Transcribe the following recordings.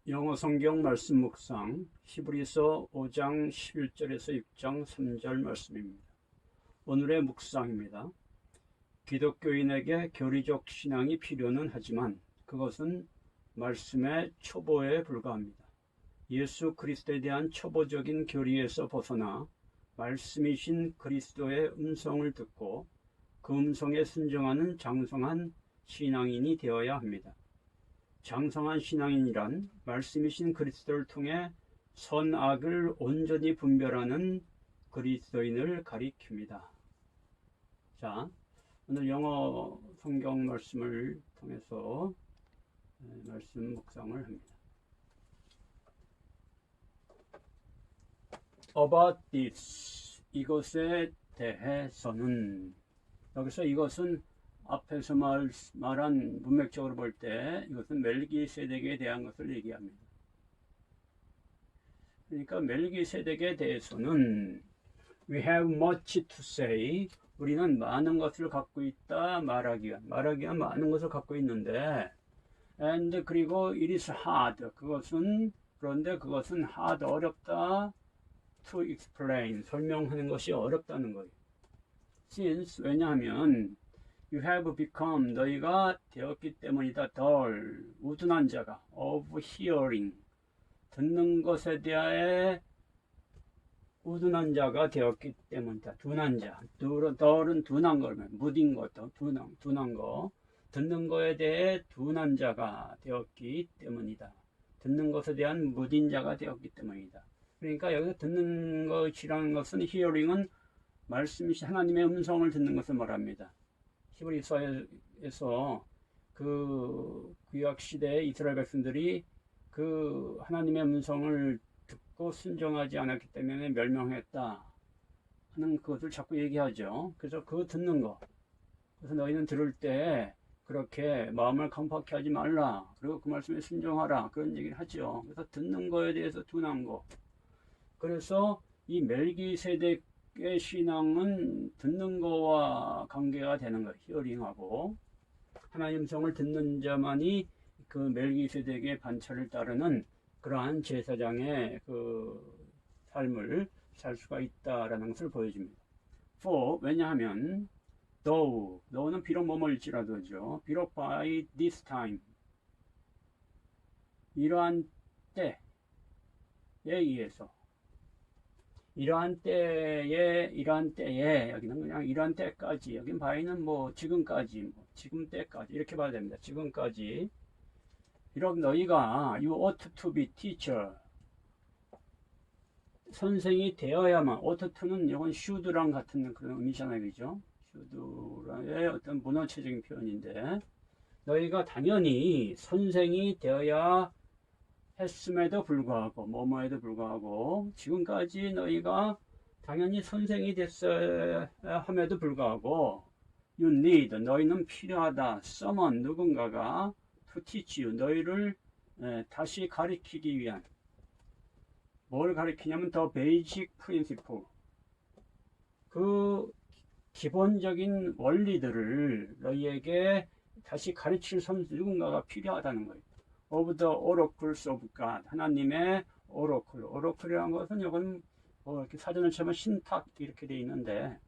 영어 성경 말씀 묵상 히브리서 5장 11절에서 6장 3절 말씀입니다. 오늘의 묵상입니다. 기독교인에게 교리적 신앙이 필요는 하지만 그것은 말씀의 초보에 불과합니다. 예수 그리스도에 대한 초보적인 교리에서 벗어나 말씀이신 그리스도의 음성을 듣고 그 음성에 순종하는 장성한 신앙인이 되어야 합니다. 장성한 신앙인이란 말씀이신 그리스도를 통해 선악을 온전히 분별하는 그리스도인을 가리킵니다. 자, 오늘 영어 성경 말씀을 통해서 말씀 묵상을 합니다. About this, 이것에 대해서는, 여기서 이것은 앞에서 말한 문맥적으로 볼 때 이것은 멜기세덱에 대한 것을 얘기합니다. 그러니까 멜기세덱에 대해서는 we have much to say, 우리는 많은 것을 갖고 있다 말하기 위한 많은 것을 갖고 있는데 and 그리고 it is hard, 그런데 그것은 hard, 어렵다 to explain, 설명하는 것이 어렵다는 거예요. since, 왜냐하면 you have become, 너희가 되었기 때문이다. dull, 우둔한 자가, of hearing, 듣는 것에 대하여 우둔한 자가 되었기 때문이다. 둔한 자, dull은 둔한 거면 무딘 것도 둔한 거, 듣는 것에 대해 둔한 자가 되었기 때문이다. 듣는 것에 대한 무딘 자가 되었기 때문이다. 그러니까 여기서 듣는 것이라는 것은 hearing은 말씀이신 하나님의 음성을 듣는 것을 말합니다. 히브리서에서 그 구약 시대의 이스라엘 백성들이 그 하나님의 음성을 듣고 순종하지 않았기 때문에 멸망했다 하는 그것을 자꾸 얘기하죠. 그래서 그 듣는 거, 그래서 너희는 들을 때 그렇게 마음을 강팍해 하지 말라, 그리고 그 말씀에 순종하라, 그런 얘기를 하죠. 그래서 듣는 거에 대해서 둔한 거. 그래서 이 멜기세덱 의 신앙은 듣는 거와 관계가 되는 거예요. 히어링하고 하나님 음성을 듣는 자만이 그 멜기세덱의 반차를 따르는 그러한 제사장의 그 삶을 살 수가 있다라는 것을 보여줍니다. For, 왜냐하면 though는 비록 머물지라도죠. 비록 by this time, 이러한 때에 의해서, 이러한 때에, 여기는 그냥 이러한 때까지, 여긴 바이는 뭐 지금까지, 지금 때까지 이렇게 봐야 됩니다. 지금까지. 비록 너희가 you ought to be teacher, 선생이 되어야만, ought to는 이건 should랑 같은 그런 의미잖아요, 그죠? should의 어떤 문어체적인 표현인데, 너희가 당연히 선생이 되어야 했음에도 불구하고, 뭐뭐에도 불구하고, 지금까지 너희가 당연히 선생이 됐어야 함에도 불구하고, you need, 너희는 필요하다, someone, 누군가가 to teach you, 너희를 다시 가르치기 위한, 뭘 가르치냐면 the basic principle, 그 기본적인 원리들을 너희에게 다시 가르칠 누군가가 필요하다는 거예요. of the oracles of God, 하나님의 오라클이라는 것은 이건 뭐 이렇게 사전을 치면 신탁 이렇게 되어 있는데,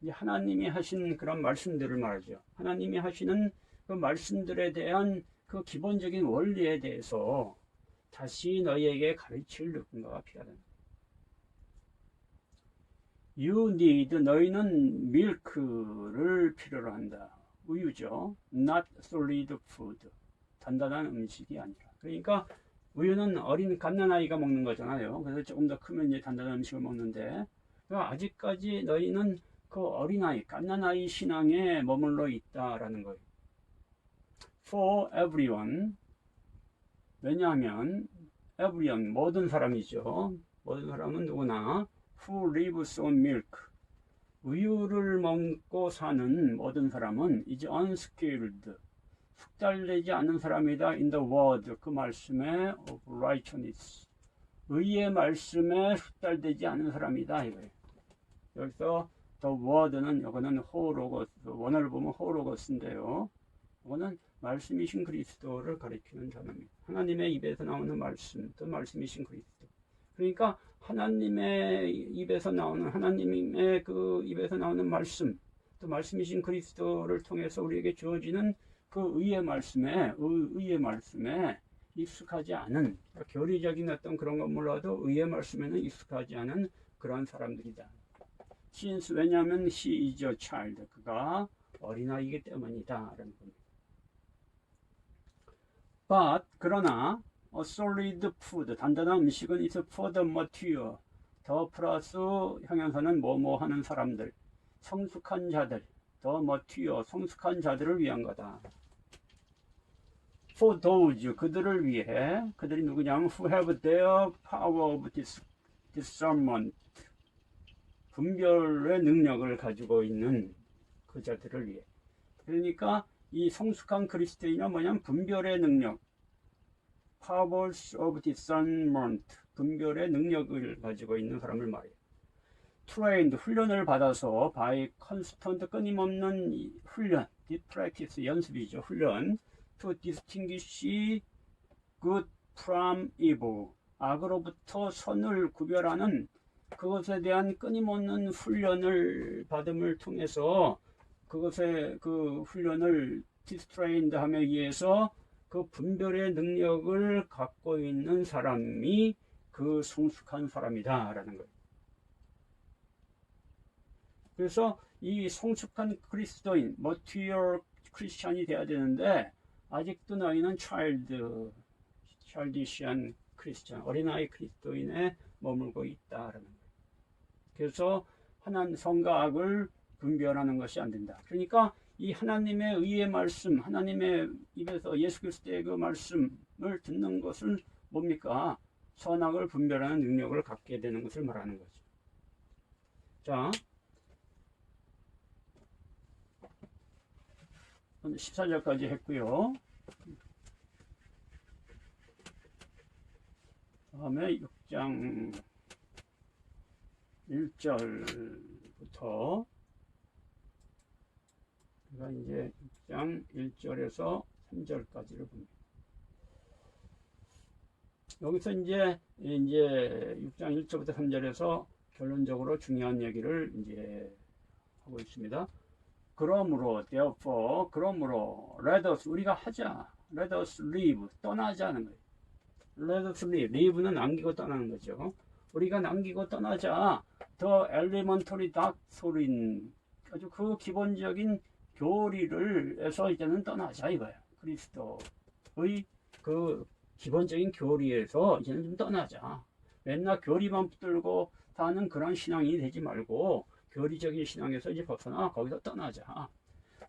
이제 하나님이 하신 그런 말씀들을 말하죠. 하나님이 하시는 그 말씀들에 대한 그 기본적인 원리에 대해서 다시 너희에게 가르칠 누군가가 필요하다. You need, 너희는 milk를 필요로 한다. 우유죠. Not solid food, 단단한 음식이 아니라. 그러니까 우유는 어린 갓난아이가 먹는 거잖아요. 그래서 조금 더 크면 이제 단단한 음식을 먹는데, 그러니까 아직까지 너희는 그 어린아이, 갓난아이 신앙에 머물러 있다라는 거예요. For everyone, 왜냐하면 everyone, 모든 사람이죠. 모든 사람은 누구나 who lives on milk, 우유를 먹고 사는 모든 사람은 is unskilled, 숙달되지 않은 사람이다. in the word, 그 말씀에 of righteousness, 의의 말씀에 숙달되지 않은 사람이다 이거예요. 여기서 the word는 이거는 호로고스, 원어를 보면 호로고스인데요. 이거는 말씀이신 그리스도를 가리키는 단어입니다. 하나님의 입에서 나오는 말씀, 또 말씀이신 그리스도. 그러니까 하나님의 입에서 나오는, 하나님의 그 입에서 나오는 말씀, 또 말씀이신 그리스도를 통해서 우리에게 주어지는 그 의의 말씀에 익숙하지 않은, 교리적인 어떤 그런 건 몰라도 의의 말씀에는 익숙하지 않은 그런 사람들이다. Since, 왜냐하면 he is a child, 그가 어린아이이기 때문이다 라는 겁니다. But, 그러나 a solid food, 단단한 음식은 is for the mature, 더 플러스 형용사는 뭐뭐 하는 사람들, 성숙한 자들, 더 mature, 성숙한 자들을 위한 거다. For those, 그들을 위해, 그들이 누구냐면 who have their power of discernment, 분별의 능력을 가지고 있는 그 자들을 위해. 그러니까 이 성숙한 그리스도인은 뭐냐면 분별의 능력, powers of discernment, 분별의 능력을 가지고 있는 사람을 말해요. trained, 훈련을 받아서 by constant, 끊임없는 훈련, practice, 연습이죠. 훈련. to distinguish good from evil, 악으로부터 선을 구별하는 그것에 대한 끊임없는 훈련을 받음을 통해서 그것의 그 훈련을 디스트레인드 함에 의해서 그 분별의 능력을 갖고 있는 사람이 그 성숙한 사람이다 라는 거예요. 그래서 이 성숙한 그리스도인, mature 크리스찬이 돼야 되는데 아직도 너희는 childish한 크리스찬, 어린아이 그리스도인에 머물고 있다라는 거예요. 그래서 하나님 성과 악을 분별하는 것이 안 된다. 그러니까 이 하나님의 의의 말씀, 하나님의 입에서 예수 그리스도의 그 말씀을 듣는 것은 뭡니까? 선악을 분별하는 능력을 갖게 되는 것을 말하는 거죠. 자, 14절까지 했고요. 다음에 6장 1절부터 우리가 이제 6장 1절에서 3절까지를 봅니다. 여기서 이제 6장 1절부터 3절에서 결론적으로 중요한 얘기를 이제 하고 있습니다. 그러므로, therefore, 그러므로, let us, 우리가 하자. let us leave, 떠나자는 거예요. let us leave, leave는 남기고 떠나는 거죠. 우리가 남기고 떠나자. the elementary doctrine, 아주 그 기본적인 교리를 해서 이제는 떠나자 이거예요. 그리스도의 그 기본적인 교리에서 이제는 좀 떠나자. 맨날 교리만 붙들고 사는 그런 신앙이 되지 말고 교리적인 신앙에서 이제 벗어나 거기서 떠나자.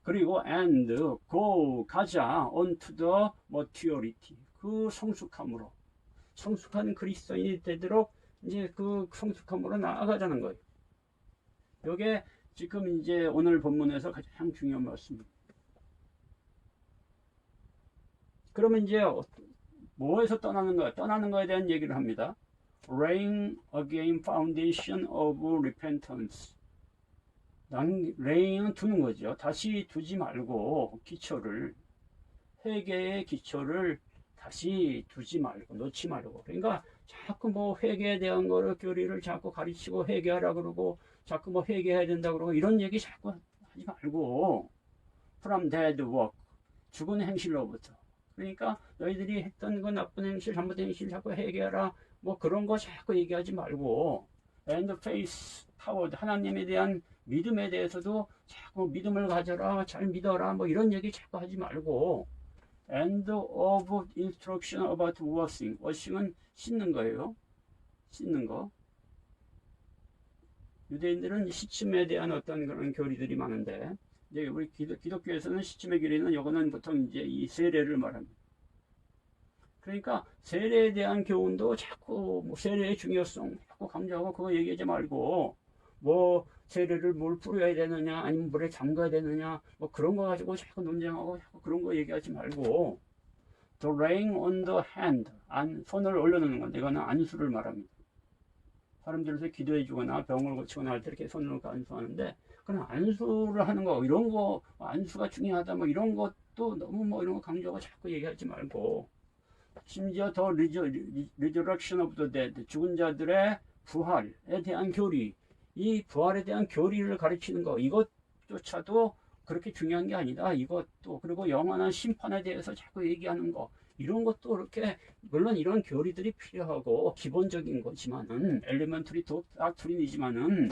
그리고 and go, 가자 on to the maturity, 그 성숙함으로, 성숙한 그리스도인이 되도록 이제 그 성숙함으로 나아가자는 거예요. 이게 지금 이제 오늘 본문에서 가장 중요한 말씀입니다. 그러면 이제 뭐에서 떠나는 거야? 떠나는 거에 대한 얘기를 합니다. laying again foundation of repentance. laying은 두는 거죠. 다시 두지 말고 기초를, 회개의 기초를 다시 두지 말고, 놓지 말고. 그러니까 자꾸 뭐 회개에 대한 거를 교리를 자꾸 가르치고 회개하라 그러고 자꾸 뭐 회개해야 된다 그러고 이런 얘기 자꾸 하지 말고 from dead work, 죽은 행실로부터. 그러니까 너희들이 했던 그 나쁜 행실, 잘못된 행실 자꾸 회개하라 뭐 그런 거 자꾸 얘기하지 말고 and faith toward, 하나님에 대한 믿음에 대해서도 자꾸 믿음을 가져라, 잘 믿어라 뭐 이런 얘기 자꾸 하지 말고 and of instruction about washing, washing은 씻는 거예요. 씻는 거. 유대인들은 시침에 대한 어떤 그런 교리들이 많은데 이제 우리 기독교에서는 시침의 교리는 요거는 보통 이제 이 세례를 말합니다. 그러니까 세례에 대한 교훈도 자꾸 뭐 세례의 중요성 자꾸 강조하고 그거 얘기하지 말고 뭐 세례를 뭘 뿌려야 되느냐 아니면 물에 잠가야 되느냐 뭐 그런 거 가지고 자꾸 논쟁하고 자꾸 그런 거 얘기하지 말고 the laying on the hand, 손을 올려놓는 건데 이거는 안수를 말합니다. 사람들에서 기도해 주거나 병을 고치거나 할 때 이렇게 손을 놓고 안수하는데 그런 안수를 하는 거 이런 거 안수가 중요하다 뭐 이런 것도 너무 뭐 이런 거 강조하고 자꾸 얘기하지 말고 심지어 더 resurrection of the dead, 죽은 자들의 부활에 대한 교리, 이 부활에 대한 교리를 가르치는 거, 이것조차도 그렇게 중요한 게 아니다. 이것도, 그리고 영원한 심판에 대해서 자꾸 얘기하는 거, 이런 것도 그렇게, 물론 이런 교리들이 필요하고 기본적인 거지만은, 엘리멘터리 doctrine이지만은,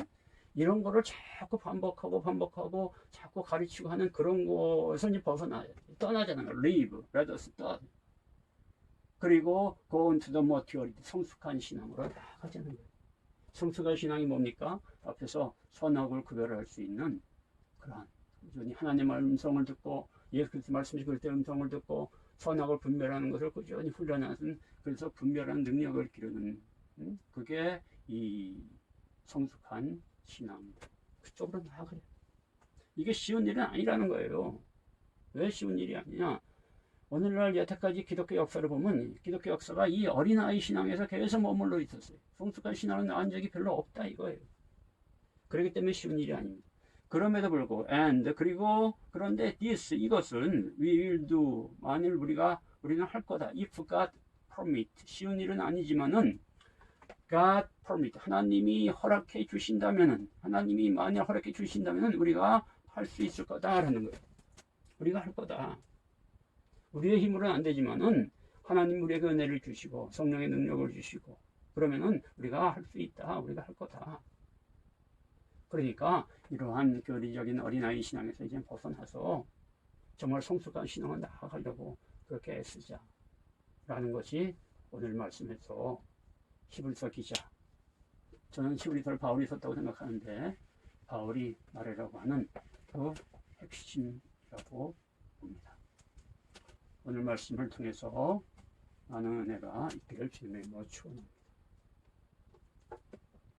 이런 거를 자꾸 반복하고 자꾸 가르치고 하는 그런 것은 이제 떠나잖아요. Leave, let us start. 그리고 go into the maturity, 성숙한 신앙으로 나아가자는 거예요. 성숙한 신앙이 뭡니까? 앞에서 선악을 구별할 수 있는 그러한 꾸준히 하나님의 음성을 듣고 예수 그리스도 말씀하신 때 음성을 듣고 선악을 분별하는 것을 꾸준히 훈련하는, 그래서 분별하는 능력을 기르는, 그게 이 성숙한 신앙입니다. 그쪽으로 나아가요. 이게 쉬운 일은 아니라는 거예요. 왜 쉬운 일이 아니냐? 오늘날 여태까지 기독교 역사를 보면 기독교 역사가 이 어린아이 신앙에서 계속 머물러 있었어요. 성숙한 신앙은 나은 적이 별로 없다 이거예요. 그렇기 때문에 쉬운 일이 아닙니다. 그럼에도 불구하고 그리고 그런데 이것은 we will do, 만일 우리는 할 거다. if God permit, 쉬운 일은 아니지만은 God permit, 하나님이 허락해 주신다면은, 하나님이 만약 허락해 주신다면은 우리가 할 수 있을 거다라는 거예요. 우리가 할 거다. 우리의 힘으로는 안 되지만은 하나님 우리에게 은혜를 주시고 성령의 능력을 주시고 그러면은 우리가 할 수 있다. 우리가 할 거다. 그러니까 이러한 교리적인 어린아이 신앙에서 이제 벗어나서 정말 성숙한 신앙을 나아가려고 그렇게 애쓰자 라는 것이 오늘 말씀에서 히브리서 기자, 저는 히브리서를 바울이 썼다고 생각하는데 바울이 말하려고 하는 그 핵심이라고 봅니다. 오늘 말씀을 통해서 많은 은혜가 있기를 주님의 이름으로 축원합니다.